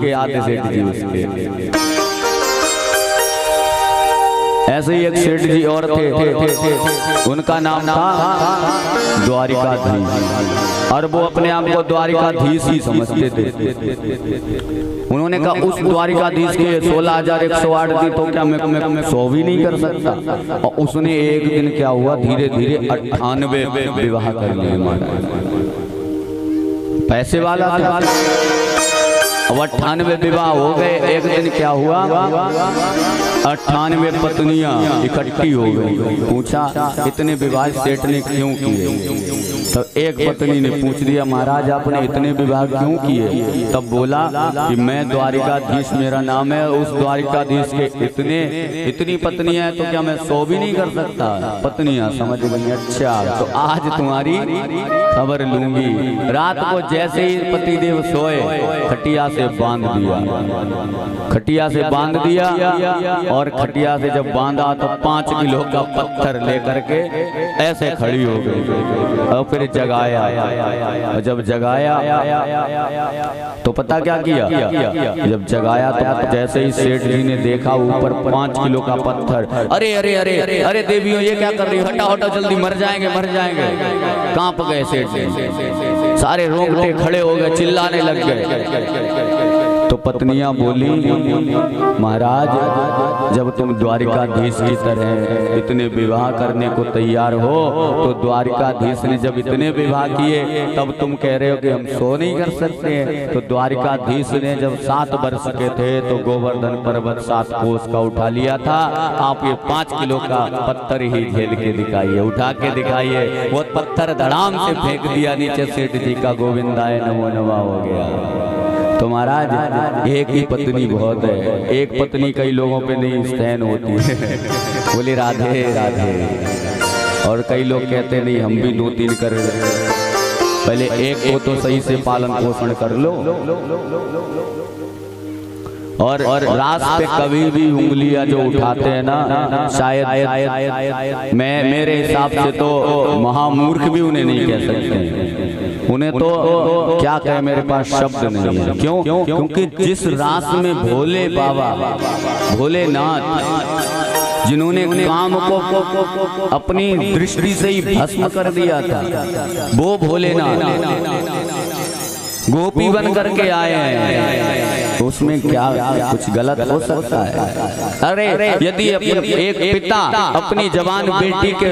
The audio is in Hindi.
के आते सेठ जी उसके। ऐसे ही एक सेठ जी और थे, उनका नाम था द्वारिकाधीश, और वो अपने आप को द्वारिकाधीश ही समझते थे। उन्होंने कहा उस द्वारिकाधीश के 16,108 दी तो क्या मैं 100 भी नहीं कर सकता। और उसने एक दिन क्या हुआ, धीरे धीरे 98 विवाह कर लिए महाराज। पैसे वाला था, अब 98 विवाह हो गए। एक दिन क्या हुआ, 98 पत्नियां इकट्ठी हो गई। पूछा इतने विवाह सेठ ने क्यों किए? तो एक पत्नी ने पूछ दिया, महाराज आपने इतने विवाह क्यों किए? तब बोला कि मैं द्वारिकाधीश मेरा नाम है, उस द्वारिकाधीश के इतनी पत्नियां हैं तो क्या मैं 100 भी नहीं कर सकता? पत्नियां समझ गई, अच्छा तो आज तुम्हारी खबर लूंगी। रात को जैसे ही पतिदेव सोए, खटिया से बांध दिया, खटिया से बांध दिया, और खटिया से जब बांधा तो 5 किलो का पत्थर लेकर के ऐसे खड़ी हो गई। और फिर जगाया, और जब जगाया तो पता क्या किया, जब जगाया तो जैसे ही सेठ जी ने देखा ऊपर 5 किलो का पत्थर, अरे अरे अरे अरे देवियों ये क्या कर रही हो, हटाओ हटाओ जल्दी, मर जाएंगे मर जाएंगे। कांप गए सेठ जी, सारे रोंगटे खड़े हो गए, चिल्लाने लग गए। तो पत्नियां बोली, महाराज जब तुम द्वारिकाधीश की तरह इतने विवाह करने को तैयार हो, तो द्वारिकाधीश ने जब इतने विवाह किए तब तुम कह रहे हो कि हम 100 नहीं कर सकते। तो द्वारिकाधीश ने जब 7 वर्ष के थे तो गोवर्धन पर्वत 7 कोस का उठा लिया था। आप ये 5 किलो का पत्थर ही झेल के दिखाइए, उठा के दिखाइए। वो पत्थर धड़ाम से फेंक दिया नीचे, सेठ जी का गोविंदाय नमो नमः हो गया। तो महाराज एक ही पत्नी बहुत है, एक पत्नी कई लोगों पे नहीं स्टैंड होती है। बोले राधे राधे। और कई लोग कहते नहीं हम भी 2-3 कर, पहले एक को तो सही से पालन पोषण कर लो। और रात पे कभी भी उंगलियां जो उठाते हैं ना, शायद मेरे हिसाब से तो महामूर्ख भी उन्हें नहीं कह सकते। उन्हें तो क्या कहे, मेरे पास शब्द नहीं है। क्यों? क्योंकि जिस रास में भोले बाबा भोलेनाथ जिन्होंने काम को अपनी दृष्टि से ही भस्म कर दिया था, वो भोलेनाथ गोपी बन करके आए हैं, तो उसमें क्या कुछ गलत हो सकता है? अरे यदि एक पिता अपनी जवान बेटी के